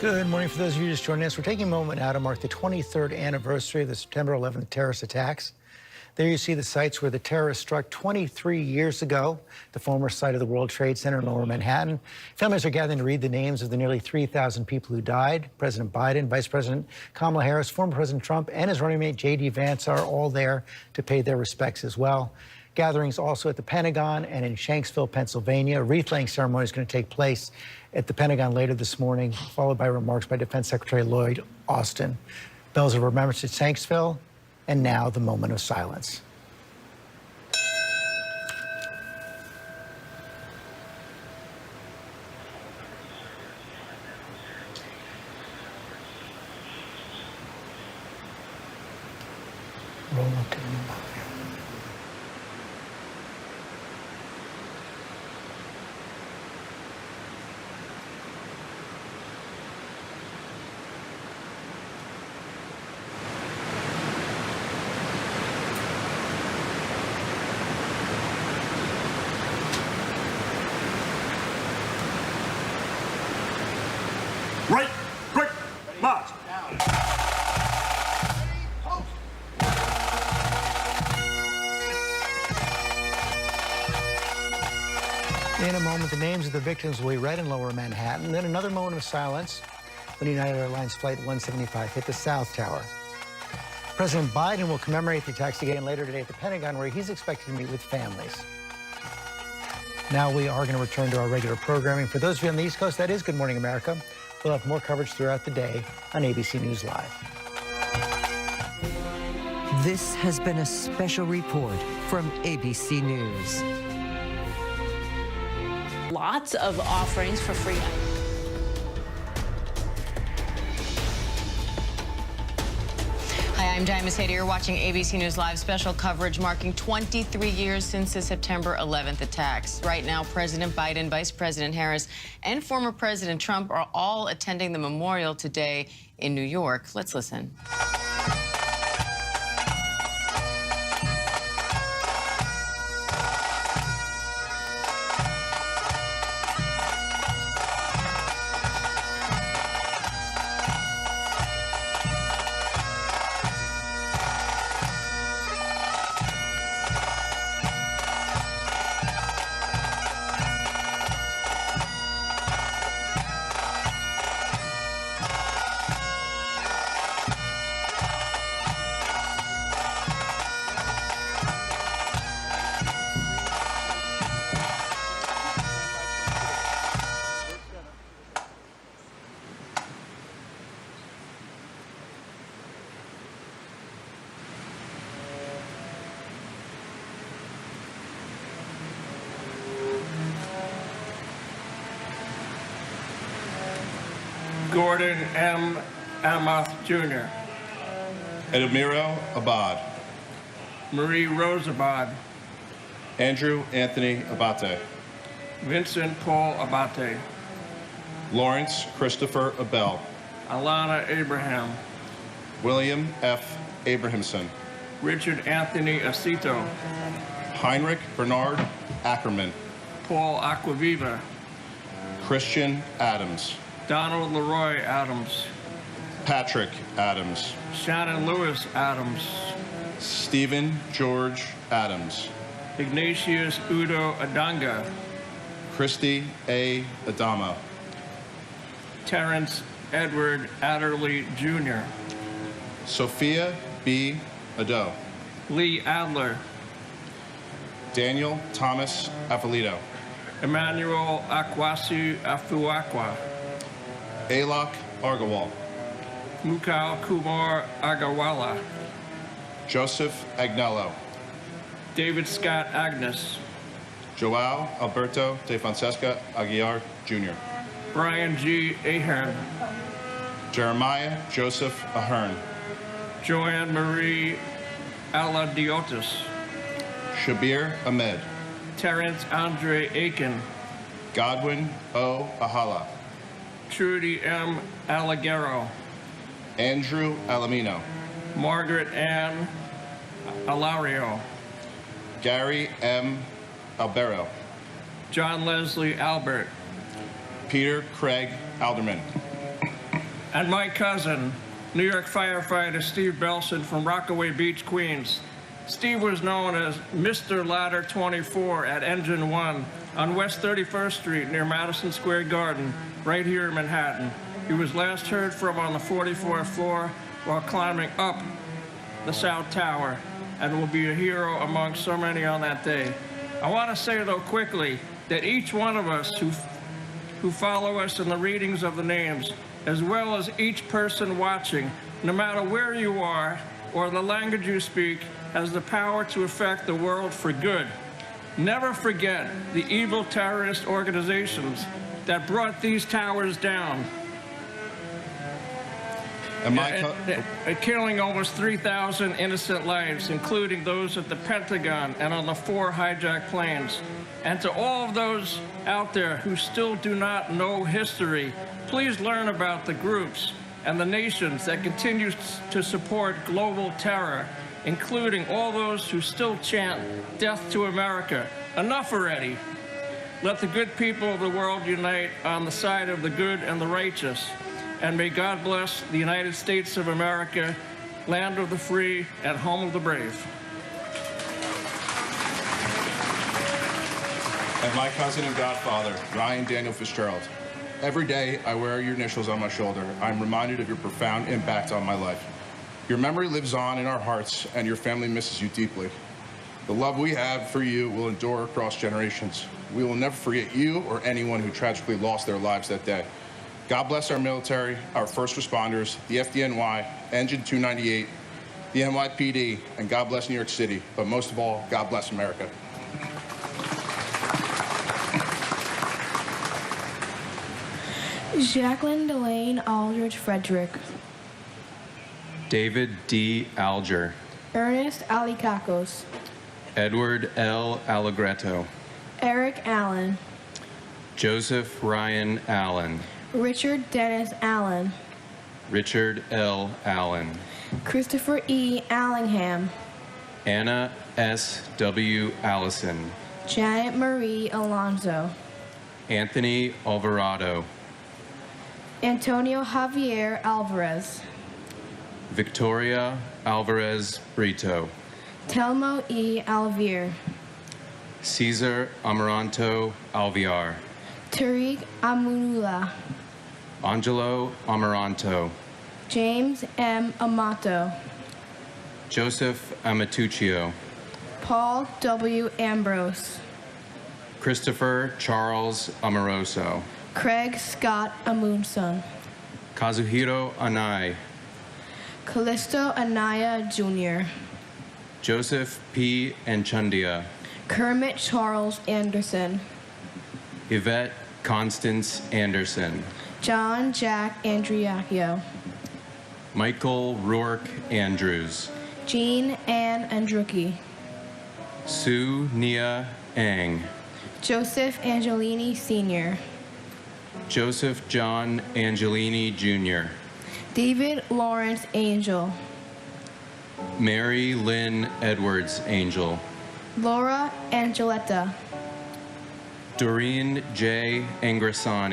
Good morning. For those of you just joining us, we're taking a moment now to mark the 23rd anniversary of the September 11th terrorist attacks. There you see the sites where the terrorists struck 23 years ago, the former site of the World Trade Center in Lower Manhattan. Families are gathering to read the names of the nearly 3,000 people who died. President Biden, Vice President Kamala Harris, former President Trump, and his running mate J.D. Vance are all there to pay their respects as well. Gatherings also at the Pentagon and in Shanksville, Pennsylvania. A wreath-laying ceremony is going to take place at the Pentagon later this morning, followed by remarks by Defense Secretary Lloyd Austin. Bells of remembrance at Shanksville, and now the moment of silence. Roll up to the volume. Right, quick, march. In a moment, the names of the victims will be read in Lower Manhattan. Then another moment of silence when United Airlines Flight 175 hit the South Tower. President Biden will commemorate the attacks again later today at the Pentagon, where he's expected to meet with families. Now we are going to return to our regular programming. For those of you on the East Coast, that is Good Morning America. We'll have more coverage throughout the day on ABC News Live. This has been a special report from ABC News. Lots of offerings for free. Hi, I'm Diana Sadie. You're watching ABC News Live special coverage marking 23 years since the September 11th attacks. Right now, President Biden, Vice President Harris, and former President Trump are all attending the memorial today in New York. Let's listen. Gordon M. Amoth Jr., Edmiro Abad, Marie Rose Abad, Andrew Anthony Abate, Vincent Paul Abate, Lawrence Christopher Abel, Alana Abraham, William F. Abrahamson, Richard Anthony Acito, Heinrich Bernard Ackerman, Paul Aquaviva, Christian Adams, Donald Leroy Adams, Patrick Adams, Shannon Lewis Adams, Stephen George Adams, Ignatius Udo Adanga, Christy A. Adama, Terrence Edward Adderley Jr., Sophia B. Ado, Lee Adler, Daniel Thomas Afalito, Emmanuel Akwasi Afuakwa, Alok Argawal, Mukal Kumar Agawala, Joseph Agnello, David Scott Agnes, Joao Alberto de Fonseca Aguiar, Jr., Brian G. Ahern, Jeremiah Joseph Ahern, Joanne Marie Aladiotis, Shabir Ahmed, Terrence Andre Aiken, Godwin O. Ahala, Trudy M. Alagero, Andrew Alamino, Margaret Ann Alario, Gary M. Albero, John Leslie Albert, Peter Craig Alderman, and my cousin, New York firefighter Steve Belson from Rockaway Beach, Queens. Steve was known as Mr. Ladder 24 at Engine 1 on West 31st Street near Madison Square Garden, right here in Manhattan. He was last heard from on the 44th floor while climbing up the South Tower, and will be a hero among so many on that day. I want to say, though, quickly, that each one of us who follow us in the readings of the names, as well as each person watching, no matter where you are or the language you speak, has the power to affect the world for good. Never forget the evil terrorist organizations that brought these towers down, killing almost 3,000 innocent lives, including those at the Pentagon and on the 4 hijacked planes. And to all of those out there who still do not know history, please learn about the groups and the nations that continue to support global terror, including all those who still chant death to America. Enough already. Let the good people of the world unite on the side of the good and the righteous. And may God bless the United States of America, land of the free and home of the brave. And my cousin and godfather, Ryan Daniel Fitzgerald. Every day I wear your initials on my shoulder. I'm reminded of your profound impact on my life. Your memory lives on in our hearts, and your family misses you deeply. The love we have for you will endure across generations. We will never forget you or anyone who tragically lost their lives that day. God bless our military, our first responders, the FDNY, Engine 298, the NYPD, and God bless New York City. But most of all, God bless America. Jacqueline Delane Aldridge Frederick. David D. Alger. Ernest Alicacos. Edward L. Allegretto. Eric Allen. Joseph Ryan Allen. Richard Dennis Allen. Richard L. Allen. Christopher E. Allingham. Anna S. W. Allison. Janet Marie Alonzo. Anthony Alvarado. Antonio Javier Alvarez. Victoria Alvarez Brito. Telmo E. Alvier. Cesar Amaranto Alviar. Tariq Amunula. Angelo Amaranto. James M. Amato. Joseph Amatuccio. Paul W. Ambrose. Christopher Charles Amoroso. Craig Scott Amundson. Kazuhiro Anai. Callisto Anaya Jr. Joseph P. Enchundia. Kermit Charles Anderson. Yvette Constance Anderson. John Jack Andriacchio. Michael Rourke Andrews. Jean Ann Andrucki. Sue Nia Ang. Joseph Angelini Sr. Joseph John Angelini Jr. David Lawrence Angel. Mary Lynn Edwards Angel. Laura Angeletta. Doreen J. Angrasani.